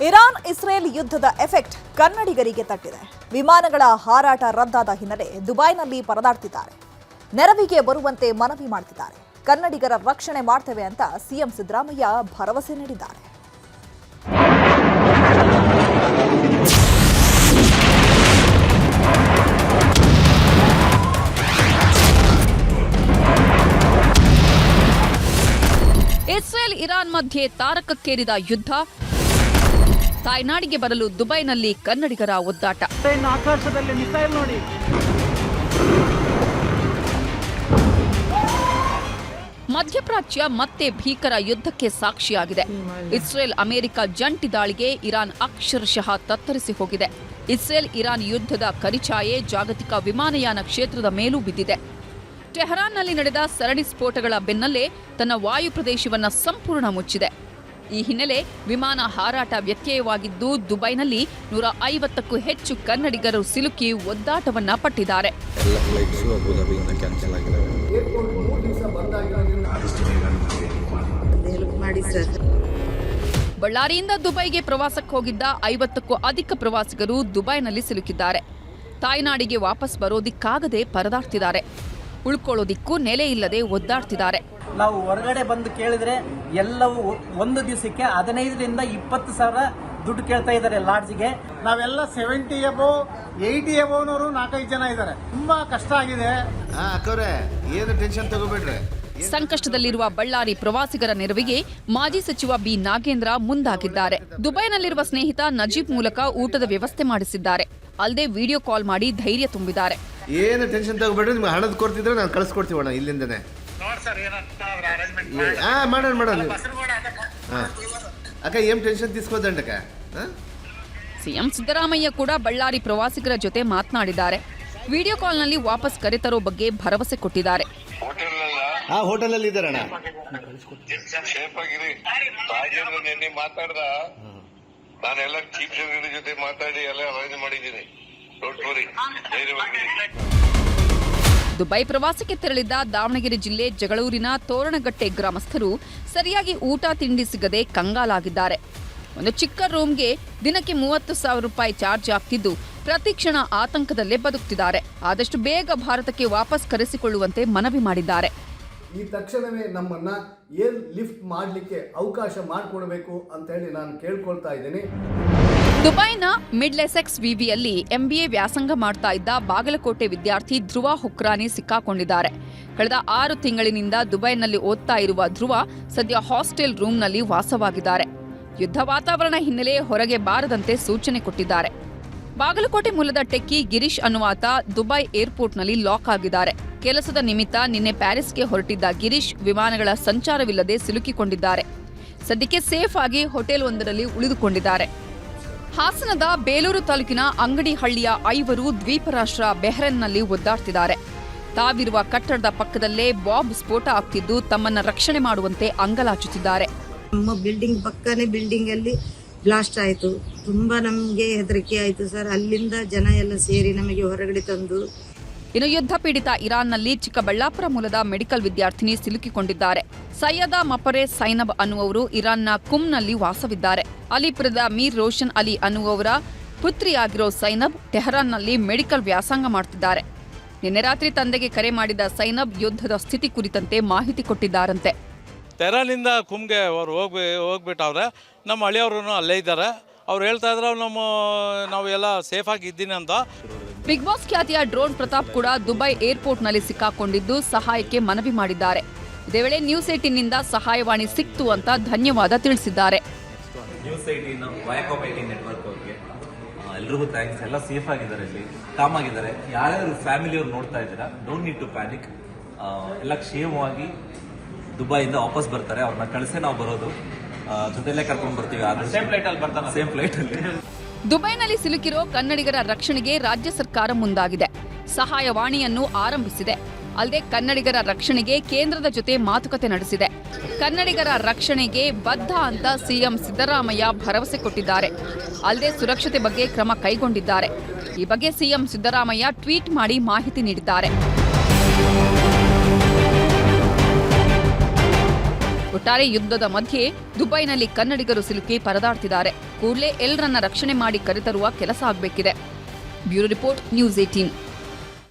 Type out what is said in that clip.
Iran Israel ಯುದ್ಧದ effect ಕನ್ನಡಿಗರಿಗೆ ತಟ್ಟಿದೆ. ವಿಮಾನಗಳ ಹಾರಾಟ ರದ್ದಾದ ಹಿನ್ನೆಲೆ ದುಬೈನಲ್ಲಿ ಪರದಾಡ್ತಿದ್ದಾರೆ. ನೆರವಿಗೆ ಬರುವಂತೆ ಮನವಿ ಮಾಡ್ತಿದ್ದಾರೆ. ಕನ್ನಡಿಗರ ರಕ್ಷಣೆ ಮಾಡ್ತೇವೆ ಅಂತ ಸಿಎಂ ಸಿದ್ದರಾಮಯ್ಯ ಭರವಸೆ ನೀಡಿದ್ದಾರೆ. ಇಸ್ರೇಲ್ ಇರಾನ್ ಮಧ್ಯೆ ತಾರಕಕ್ಕೇರಿದ ಯುದ್ಧ, ತಾಯ್ನಾಡಿಗೆ ಬರಲು ದುಬೈನಲ್ಲಿ ಕನ್ನಡಿಗರ ಒದ್ದಾಟ. ಆಕಾಶದಲ್ಲಿ ಮಿಸೈಲ್ ನೋಡಿ. ಮಧ್ಯಪ್ರಾಚ್ಯ ಮತ್ತೆ ಭೀಕರ ಯುದ್ಧಕ್ಕೆ ಸಾಕ್ಷಿಯಾಗಿದೆ. ಇಸ್ರೇಲ್ ಅಮೆರಿಕ ಜಂಟಿ ದಾಳಿಗೆ ಇರಾನ್ ಅಕ್ಷರಶಃ ತತ್ತರಿಸಿ ಹೋಗಿದೆ. ಇಸ್ರೇಲ್ ಇರಾನ್ ಯುದ್ಧದ ಕರಿಛಾಯೆ ಜಾಗತಿಕ ವಿಮಾನಯಾನ ಕ್ಷೇತ್ರದ ಮೇಲೂ ಬಿದ್ದಿದೆ. ಟೆಹರಾನ್ನಲ್ಲಿ ನಡೆದ ಸರಣಿ ಸ್ಫೋಟಗಳ ಬೆನ್ನಲ್ಲೇ ತನ್ನ ವಾಯು ಪ್ರದೇಶವನ್ನು ಸಂಪೂರ್ಣ ಮುಚ್ಚಿದೆ. ಈ ಹಿನ್ನೆಲೆ ವಿಮಾನ ಹಾರಾಟ ವ್ಯತ್ಯಯವಾಗಿದ್ದು ದುಬೈನಲ್ಲಿ 150ಕ್ಕೂ ಹೆಚ್ಚು ಕನ್ನಡಿಗರು ಸಿಲುಕಿ ಒದ್ದಾಟವನ್ನ ಪಟ್ಟಿದ್ದಾರೆ. ಬಳ್ಳಾರಿಯಿಂದ ದುಬೈಗೆ ಪ್ರವಾಸಕ್ಕೆ ಹೋಗಿದ್ದ 50ಕ್ಕೂ ಅಧಿಕ ಪ್ರವಾಸಿಗರು ದುಬೈನಲ್ಲಿ ಸಿಲುಕಿದ್ದಾರೆ. ತಾಯ್ನಾಡಿಗೆ ವಾಪಸ್ ಬರೋದಿಕ್ಕಾಗದೆ ಪರದಾಡ್ತಿದ್ದಾರೆ. ಉಳ್ಕೊಳ್ಳೋದಿಕ್ಕೂ ನೆಲೆ ಇಲ್ಲದೆ ಒದ್ದಾಡ್ತಿದ್ದಾರೆ. ನಾವು ಹೊರಗಡೆ ಬಂದು ಕೇಳಿದ್ರೆ ಎಲ್ಲವೂ ಒಂದು ದಿವಸಕ್ಕೆ 15ರಿಂದ 20 ಸಾವಿರ ದುಡ್ಡು ಕೇಳ್ತಾ ಇದ್ದಾರೆ ಲಾಡ್ಜ್ಗೆ. ನಾವೆಲ್ಲ 70 ಎಬೋ 80 ಎಬೋನವರು 4-5 ಜನ ಇದ್ದಾರೆ. ತುಂಬಾ ಕಷ್ಟ ಆಗಿದೆ. ಏನು ಟೆನ್ಷನ್ ತಗೋಬೇಡ್ರಿ. ಸಂಕಷ್ಟದಲ್ಲಿರುವ ಬಳ್ಳಾರಿ ಪ್ರವಾಸಿಗರ ನೆರವಿಗೆ ಮಾಜಿ ಸಚಿವ ಬಿ ನಾಗೇಂದ್ರ ಮುಂದಾಗಿದ್ದಾರೆ. ದುಬೈನಲ್ಲಿರುವ ಸ್ನೇಹಿತ ನಜೀಬ್ ಮೂಲಕ ಊಟದ ವ್ಯವಸ್ಥೆ ಮಾಡಿಸಿದ್ದಾರೆ. ಅಲ್ಲದೆ ವಿಡಿಯೋ ಕಾಲ್ ಮಾಡಿ ಧೈರ್ಯ ತುಂಬಿದ್ದಾರೆ. ಏನು ಟೆನ್ಷನ್ ತಗೋಬೇಡ್ರಿ, ನಿಮ್ಗೆ ಹಣದ ಕೊಡ್ತಿದ್ರೆ ನಾವು ಕಳಿಸ್ಕೊಡ್ತೀವಣ್ಣ ಇಲ್ಲಿಂದನೇ. ಮಾಡೋಣ ಅಕ್ಕ, ಏನ್ ಟೆನ್ಷನ್ తీసుకోదండక. ಸಿಎಂ ಸಿದ್ದರಾಮಯ್ಯ ಕೂಡ ಬಳ್ಳಾರಿ ಪ್ರವಾಸಿಗರ ಜೊತೆ ಮಾತನಾಡಿದ್ದಾರೆ. ವಿಡಿಯೋ ಕಾಲ್ನಲ್ಲಿ ವಾಪಸ್ ಕರೆತರೋ ಬಗ್ಗೆ ಭರವಸೆ ಕೊಟ್ಟಿದ್ದಾರೆ. ಹೋಟೆಲಲ್ಲಿ ಇದ್ದಾರಣ್ಣ. ಮಾತಾಡ್ದ ನಾನೆಲ್ಲ ಚೀಫ್ ಸೆಕ್ರೆಟರಿ ಜೊತೆ ಮಾತಾಡಿ ಎಲ್ಲ ಅರೇಂಜ್ ಮಾಡಿದ್ದೀನಿ. ದುಬೈ ಪ್ರವಾಸಕ್ಕೆ ತೆರಳಿದ್ದ ದಾವಣಗೆರೆ ಜಿಲ್ಲೆ ಜಗಳೂರಿನ ತೋರಣಗಟ್ಟೆ ಗ್ರಾಮಸ್ಥರು ಸರಿಯಾಗಿ ಊಟ ತಿಂಡಿ ಸಿಗದೆ ಕಂಗಾಲಾಗಿದ್ದಾರೆ. ಒಂದು ಚಿಕ್ಕ ರೂಮ್ಗೆ ದಿನಕ್ಕೆ 30,000 ರೂಪಾಯಿ ಚಾರ್ಜ್ ಆಗ್ತಿದ್ದು ಪ್ರತಿ ಕ್ಷಣ ಆತಂಕದಲ್ಲೇ ಬದುಕ್ತಿದ್ದಾರೆ. ಆದಷ್ಟು ಬೇಗ ಭಾರತಕ್ಕೆ ವಾಪಸ್ ಕರೆಸಿಕೊಳ್ಳುವಂತೆ ಮನವಿ ಮಾಡಿದ್ದಾರೆ. ಈ ತಕ್ಷಣವೇ ನಮ್ಮನ್ನ ಏರ್ ಲಿಫ್ಟ್ ಮಾಡಲಿಕ್ಕೆ ಅವಕಾಶ ಮಾಡಿಕೊಡಬೇಕು ಅಂತ ಹೇಳಿ ನಾನು ಕೇಳ್ಕೊಳ್ತಾ ಇದ್ದೀನಿ. ದುಬೈನ ಮಿಡ್ಲೆಸೆಕ್ಸ್ ವಿವಿಯಲ್ಲಿ MBA ವ್ಯಾಸಂಗ ಮಾಡ್ತಾ ಇದ್ದ ಬಾಗಲಕೋಟೆ ವಿದ್ಯಾರ್ಥಿ ಧ್ರುವ ಹುಕ್ರಾನಿ ಸಿಕ್ಕಾಕೊಂಡಿದ್ದಾರೆ. ಕಳೆದ 6 ತಿಂಗಳಿನಿಂದ ದುಬೈನಲ್ಲಿ ಓದ್ತಾ ಇರುವ ಧ್ರುವ ಸದ್ಯ ಹಾಸ್ಟೆಲ್ ರೂಮ್ನಲ್ಲಿ ವಾಸವಾಗಿದ್ದಾರೆ. ಯುದ್ಧ ವಾತಾವರಣ ಹಿನ್ನೆಲೆ ಹೊರಗೆ ಬಾರದಂತೆ ಸೂಚನೆ ಕೊಟ್ಟಿದ್ದಾರೆ. ಬಾಗಲಕೋಟೆ ಮೂಲದ ಟೆಕ್ಕಿ ಗಿರೀಶ್ ಅನ್ನುವಾತ ದುಬೈ ಏರ್ಪೋರ್ಟ್ನಲ್ಲಿ ಲಾಕ್ ಆಗಿದ್ದಾರೆ. ಕೆಲಸದ ನಿಮಿತ್ತ ನಿನ್ನೆ ಪ್ಯಾರಿಸ್ಗೆ ಹೊರಟಿದ್ದ ಗಿರೀಶ್ ವಿಮಾನಗಳ ಸಂಚಾರವಿಲ್ಲದೆ ಸಿಲುಕಿಕೊಂಡಿದ್ದಾರೆ. ಸದ್ಯಕ್ಕೆ ಸೇಫ್ ಆಗಿ ಹೋಟೆಲ್ ಒಂದರಲ್ಲಿ ಉಳಿದುಕೊಂಡಿದ್ದಾರೆ. ಹಾಸನದ ಬೇಲೂರು ತಾಲೂಕಿನ ಅಂಗಡಿಹಳ್ಳಿಯ 5 ದ್ವೀಪ ರಾಷ್ಟ್ರ ಬೆಹ್ರೆನ್ನಲ್ಲಿ ಒದ್ದಾಡ್ತಿದ್ದಾರೆ. ತಾವಿರುವ ಕಟ್ಟಡದ ಪಕ್ಕದಲ್ಲೇ ಬಾಂಬ್ ಸ್ಫೋಟ ಆಗ್ತಿದ್ದು ತಮ್ಮನ್ನ ರಕ್ಷಣೆ ಮಾಡುವಂತೆ ಅಂಗಲಾಚುತ್ತಿದ್ದಾರೆ. ನಮ್ಮ ಬಿಲ್ಡಿಂಗ್ ಪಕ್ಕನೇ ಬಿಲ್ಡಿಂಗ್ ಅಲ್ಲಿ ಬ್ಲಾಸ್ಟ್ ಆಯಿತು. ತುಂಬಾ ನಮಗೆ ಹೆದರಿಕೆ ಆಯಿತು ಸರ್. ಅಲ್ಲಿಂದ ಜನ ಎಲ್ಲ ಸೇರಿ ನಮಗೆ ಹೊರಗಡೆ ತಂದು. ಇನ್ನು ಯುದ್ಧ ಪೀಡಿತ ಇರಾನ್ನಲ್ಲಿ ಚಿಕ್ಕಬಳ್ಳಾಪುರ ಮೂಲದ ಮೆಡಿಕಲ್ ವಿದ್ಯಾರ್ಥಿನಿ ಸಿಲುಕಿಕೊಂಡಿದ್ದಾರೆ. ಸೈಯದ ಮಪರೆ ಸೈನಬ್ ಅನ್ನುವರು ಇರಾನ್ನ ಕುಮ್ನಲ್ಲಿ ವಾಸವಿದ್ದಾರೆ. ಅಲಿಪುರದ ಮೀರ್ ರೋಷನ್ ಅಲಿ ಅನ್ನುವವರ ಪುತ್ರಿಯಾಗಿರೋ ಸೈನಬ್ ಟೆಹರಾನ್ನಲ್ಲಿ ಮೆಡಿಕಲ್ ವ್ಯಾಸಂಗ ಮಾಡುತ್ತಿದ್ದಾರೆ. ನಿನ್ನೆ ರಾತ್ರಿ ತಂದೆಗೆ ಕರೆ ಮಾಡಿದ ಸೈನಬ್ ಯುದ್ಧದ ಸ್ಥಿತಿ ಕುರಿತಂತೆ ಮಾಹಿತಿ ಕೊಟ್ಟಿದ್ದಾರಂತೆ. ಟೆಹರಾನಿಂದ ಕುಮ್ಗೆ ಅವ್ರು ಹೋಗ್ಬಿಟ್ಟವ್ರೆ. ನಮ್ಮ ಹಳಿಯವರು ಅಲ್ಲೇ ಇದ್ದಾರೆ. ಅವ್ರು ಹೇಳ್ತಾ ಇದ್ರೆ ನಾವು ಎಲ್ಲ ಸೇಫ್ ಆಗಿ ಇದ್ದೀನಿ ಅಂತ. ಬಿಗ್ ಬಾಸ್ ಖ್ಯಾತಿಯ ಡ್ರೋನ್ ಪ್ರತಾಪ್ ಕೂಡ ದುಬೈ ಏರ್ಪೋರ್ಟ್ನಲ್ಲಿ ಸಿಕ್ಕಾಕೊಂಡಿದ್ದು ಸಹಾಯಕ್ಕೆ ಮನವಿ ಮಾಡಿದ್ದಾರೆ. ಇದೇ ವೇಳೆ ನ್ಯೂಸ್ 18ನಿಂದ ಸಹಾಯವಾಣಿ ಸಿಕ್ತು ಅಂತ ಧನ್ಯವಾದ ತಿಳಿಸಿದ್ದಾರೆ. ನ್ಯೂಸ್ 18 ವಯಾಕಾಮ್ 18 ನೆಟ್ವರ್ಕ್ ಅವರಿಗೆ ಎಲ್ರಿಗೂ ಥ್ಯಾಂಕ್ಸ್. ಎಲ್ಲ ಸೇಫ್ ಆಗಿದ್ದಾರೆ, ಇಲ್ಲಿ ಕಾಮ್ ಆಗಿದ್ದಾರೆ. ಯಾರ್ಯಾರು ಫ್ಯಾಮಿಲಿಯವ್ರು ನೋಡ್ತಾ ಇದ್ದೀರಾ, ಡೋಂಟ್ ನೀಡ್ ಟು ಪ್ಯಾನಿಕ್. ಎಲ್ಲ ಕ್ಷೇಮವಾಗಿ ದುಬೈಯಿಂದ ವಾಪಸ್ ಬರ್ತಾರೆ. ಅವ್ರನ್ನ ಕಳಿಸೇ ನಾವು ಬರೋದು, ಜೊತೆಲ್ಲೇ ಕರ್ಕೊಂಡು ಬರ್ತೀವಿ. ಸೇಮ್ ಫ್ಲೈಟಲ್ಲಿ. ದುಬೈನಲ್ಲಿ ಸಿಲುಕಿರೋ ಕನ್ನಡಿಗರ ರಕ್ಷಣೆಗೆ ರಾಜ್ಯ ಸರ್ಕಾರ ಮುಂದಾಗಿದೆ. ಸಹಾಯವಾಣಿಯನ್ನು ಆರಂಭಿಸಿದೆ. ಅಲ್ಲದೆ ಕನ್ನಡಿಗರ ರಕ್ಷಣೆಗೆ ಕೇಂದ್ರದ ಜೊತೆ ಮಾತುಕತೆ ನಡೆಸಿದೆ. ಕನ್ನಡಿಗರ ರಕ್ಷಣೆಗೆ ಬದ್ಧ ಅಂತ ಸಿಎಂ ಸಿದ್ದರಾಮಯ್ಯ ಭರವಸೆ ಕೊಟ್ಟಿದ್ದಾರೆ. ಅಲ್ಲದೆ ಸುರಕ್ಷತೆ ಬಗ್ಗೆ ಕ್ರಮ ಕೈಗೊಂಡಿದ್ದಾರೆ. ಈ ಬಗ್ಗೆ ಸಿಎಂ ಸಿದ್ದರಾಮಯ್ಯ ಟ್ವೀಟ್ ಮಾಡಿ ಮಾಹಿತಿ ನೀಡಿದ್ದಾರೆ. ಒಟ್ಟಾರೆ ಯುದ್ಧದ ಮಧ್ಯೆ ದುಬೈನಲ್ಲಿ ಕನ್ನಡಿಗರು ಸಿಲುಕಿ ಪರದಾಡ್ತಿದ್ದಾರೆ. ಕೂಡಲೇ ಎಲ್ಲರನ್ನ ರಕ್ಷಣೆ ಮಾಡಿ ಕರೆತರುವ ಕೆಲಸ ಆಗಬೇಕಿದೆ. Bureau report, news 18.